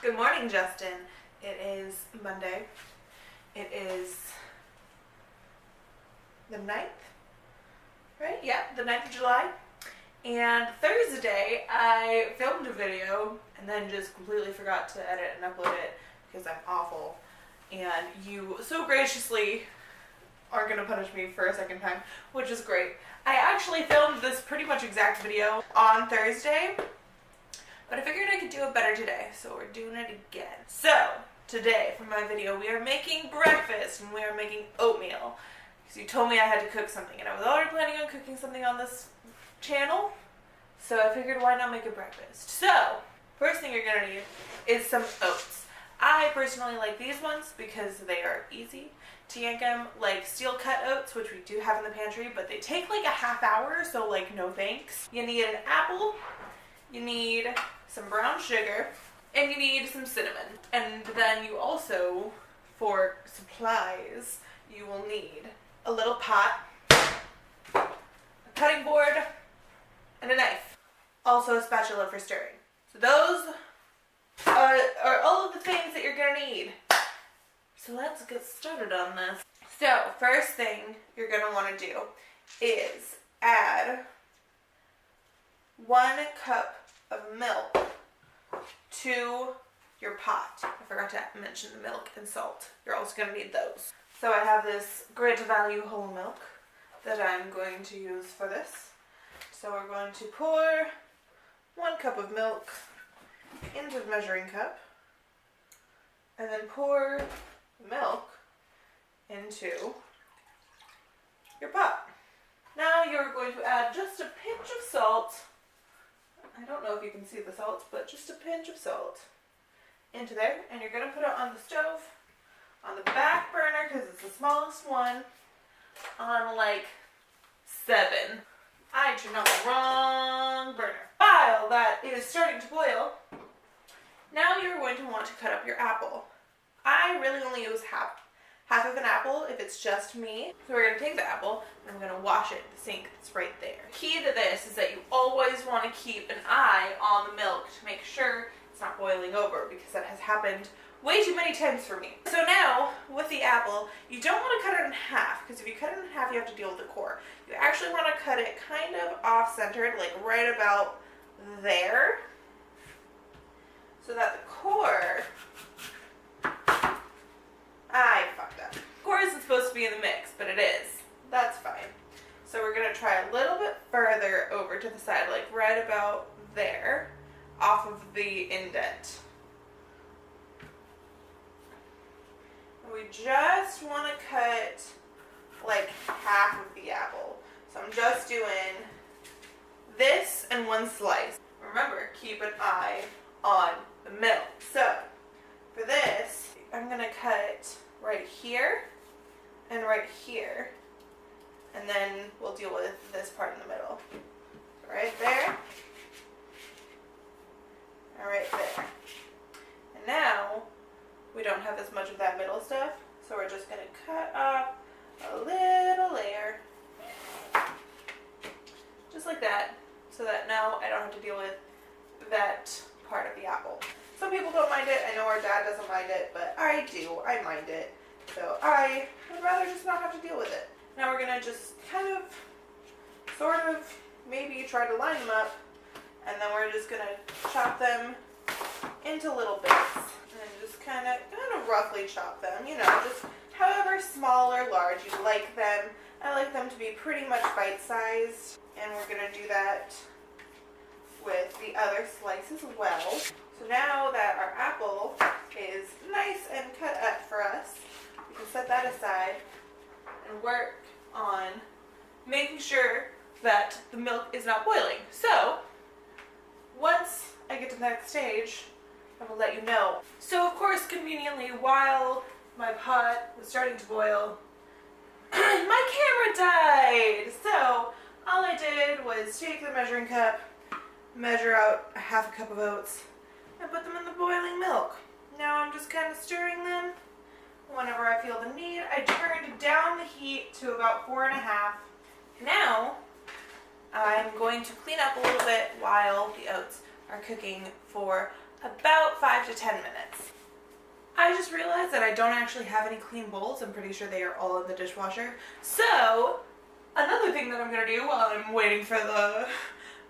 Good morning, Justin. It is Monday. It is the 9th, right? Yeah, the 9th of July. And Thursday, I filmed a video and then just completely forgot to edit and upload it because I'm awful. And you so graciously are going to punish me for a second time, which is great. I actually filmed this pretty much exact video on Thursday, but I figured I could do it better today, so we're doing it again. So, today for my video, we are making breakfast, and we are making oatmeal. Because you told me I had to cook something, and I was already planning on cooking something on this channel, so I figured why not make a breakfast. So, first thing you're going to need is some oats. I personally like these ones because they are easy to yank them, like steel cut oats, which we do have in the pantry, but they take like a half hour, so like no thanks. You need an apple, you need some brown sugar, and you need some cinnamon. And then you also, for supplies, you will need a little pot, a cutting board, and a knife. Also a spatula for stirring. So those are all of the things that you're gonna need. So let's get started on this. So first thing you're gonna wanna do is add 1 cup of milk to your pot. I forgot to mention the milk and salt. You're also going to need those. So I have this Great Value whole milk that I'm going to use for this. So we're going to pour 1 cup of milk into the measuring cup and then pour the milk into your pot. Now you're going to add just a pinch of salt. I don't know if you can see the salt, but just a pinch of salt into there. And you're going to put it on the stove, on the back burner, because it's the smallest one, on like 7. I turned on the wrong burner. While that is starting to boil, now you're going to want to cut up your apple. I really only use half of an apple if it's just me. So we're going to take the apple and I'm going to wash it in the sink that's right there. Key to this is that you always want to keep an eye on the milk to make sure it's not boiling over, because that has happened way too many times for me. So now with the apple, you don't want to cut it in half, because if you cut it in half you have to deal with the core. You actually want to cut it kind of off-centered, like right about there, so that the core... I fucked up. Core isn't supposed to be in the mix, but it is. That's fine. So we're going to try a little bit further over to the side, like right about there, off of the indent. And we just want to cut like half of the apple. So I'm just doing this and 1 slice. Remember, keep an eye on the milk. So for this, I'm going to cut right here and right here, and then we'll deal with this part in the middle. Right there, and right there. And now we don't have as much of that middle stuff, so we're just going to cut off a little layer, just like that, so that now I don't have to deal with that part of the apple. Some people don't mind it. I know our dad doesn't mind it, but I do. I mind it. So I would rather just not have to deal with it. Now we're going to just kind of, sort of, maybe try to line them up. And then we're just going to chop them into little bits. And then just kind of roughly chop them. You know, just however small or large you like them. I like them to be pretty much bite-sized. And we're going to do that with the other slice as well. So now that our apple is nice and cut up for us, we can set that aside and work on making sure that the milk is not boiling. So once I get to the next stage, I will let you know. So of course, conveniently, while my pot was starting to boil, my camera died. So all I did was take the measuring cup, measure out a half a cup of oats, and put them in the boiling milk. Now I'm just kind of stirring them whenever I feel the need. I turned down the heat to about 4.5. Now I'm going to clean up a little bit while the oats are cooking for about 5 to 10 minutes. I just realized that I don't actually have any clean bowls. I'm pretty sure they are all in the dishwasher. So, another thing that I'm going to do while I'm waiting for the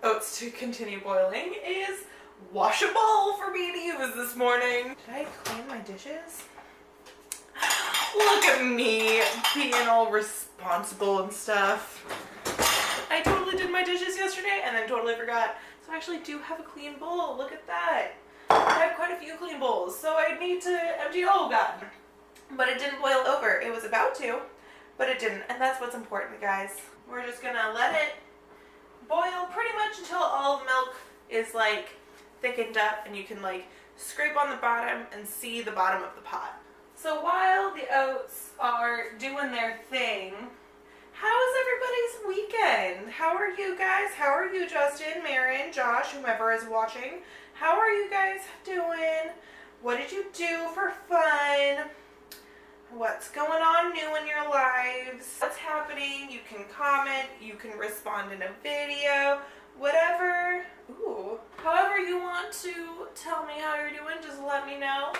oats to continue boiling is wash a bowl for me to use this morning. Did I clean my dishes? Look at me being all responsible and stuff. I totally did my dishes yesterday and then totally forgot. So I actually do have a clean bowl. Look at that. I have quite a few clean bowls, so I need to empty all of that. But it didn't boil over. It was about to, but it didn't. And that's what's important, guys. We're just gonna let it boil pretty much until all the milk is like thickened up and you can like scrape on the bottom and see the bottom of the pot. So while the oats are doing their thing, how is everybody's weekend? How are you guys? How are you, Justin, Marin, Josh, whomever is watching? How are you guys doing? What did you do for fun? What's going on new in your lives? What's happening? You can comment, you can respond in a video, whatever. Ooh. However you want to tell me how you're doing, just let me know.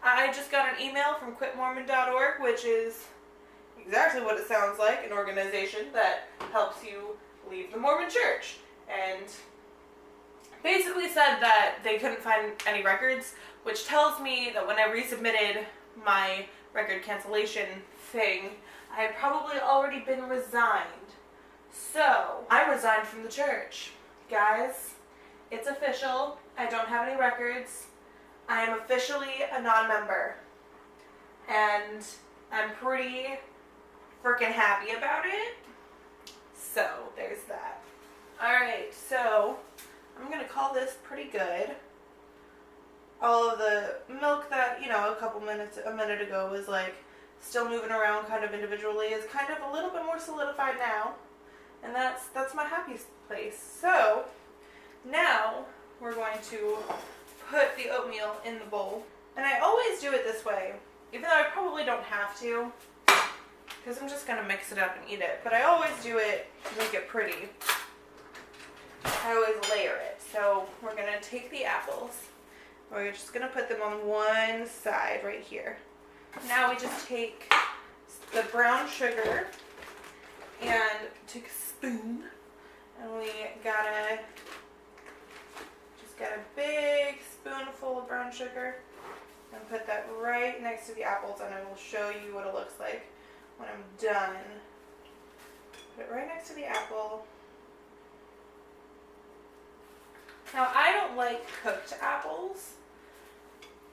I just got an email from quitmormon.org, which is exactly what it sounds like, an organization that helps you leave the Mormon church. And basically said that they couldn't find any records, which tells me that when I resubmitted my record cancellation thing, I had probably already been resigned. So, I resigned from the church. Guys, it's official. I don't have any records. I am officially a non-member. And I'm pretty freaking happy about it. So, there's that. Alright, so I'm going to call this pretty good. All of the milk that, a minute ago was like still moving around kind of individually is kind of a little bit more solidified now. And that's my happy place. So now we're going to put the oatmeal in the bowl. And I always do it this way, even though I probably don't have to, because I'm just going to mix it up and eat it. But I always do it to make it pretty. I always layer it. So we're going to take the apples. We're just going to put them on one side right here. Now we just take the brown sugar and take a spoon. And we just got a big spoonful of brown sugar. And put that right next to the apples, and I will show you what it looks like when I'm done. Put it right next to the apple. Now, I don't like cooked apples,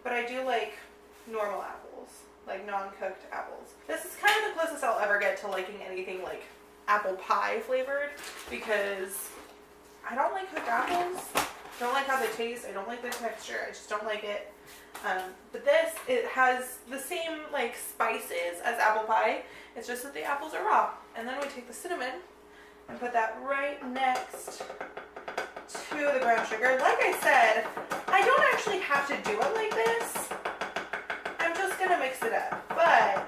but I do like normal apples, like non-cooked apples. This is kind of the closest I'll ever get to liking anything like apple pie flavored, because I don't like cooked apples. I don't like how they taste. I don't like the texture. I just don't like it. But this, it has the same like spices as apple pie. It's just that the apples are raw. And then we take the cinnamon and put that right next to the brown sugar. Like I said, I don't actually have to do it like this. I'm just gonna mix it up. But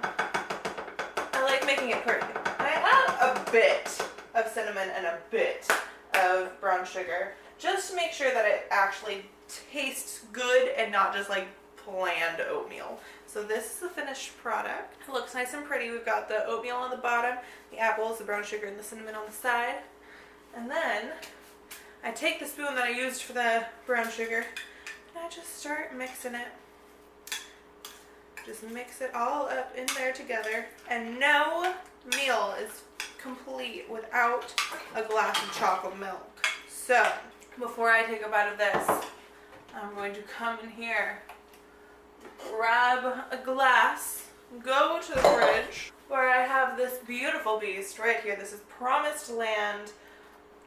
I like making it pretty. And I add a bit of cinnamon and a bit of brown sugar, just to make sure that it actually tastes good and not just like bland oatmeal. So this is the finished product. It looks nice and pretty. We've got the oatmeal on the bottom, the apples, the brown sugar, and the cinnamon on the side. And then I take the spoon that I used for the brown sugar and I just start mixing it. Just mix it all up in there together. And no meal is complete without a glass of chocolate milk. So before I take a bite of this, I'm going to come in here, grab a glass, go to the fridge where I have this beautiful beast right here. This is Promised Land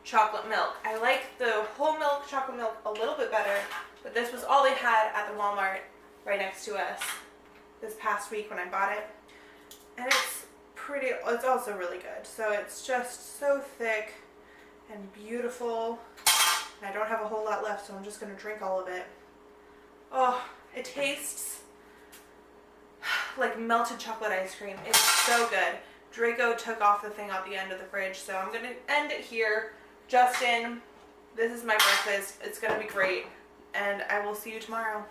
chocolate milk. I like the whole milk chocolate milk a little bit better, but this was all they had at the Walmart right next to us this past week when I bought it. And it's also really good. So it's just so thick and beautiful. And I don't have a whole lot left, so I'm just going to drink all of it. Oh, it tastes like melted chocolate ice cream. It's so good. Draco took off the thing out the end of the fridge, so I'm going to end it here. Justin, this is my breakfast. It's going to be great. and I will see you tomorrow.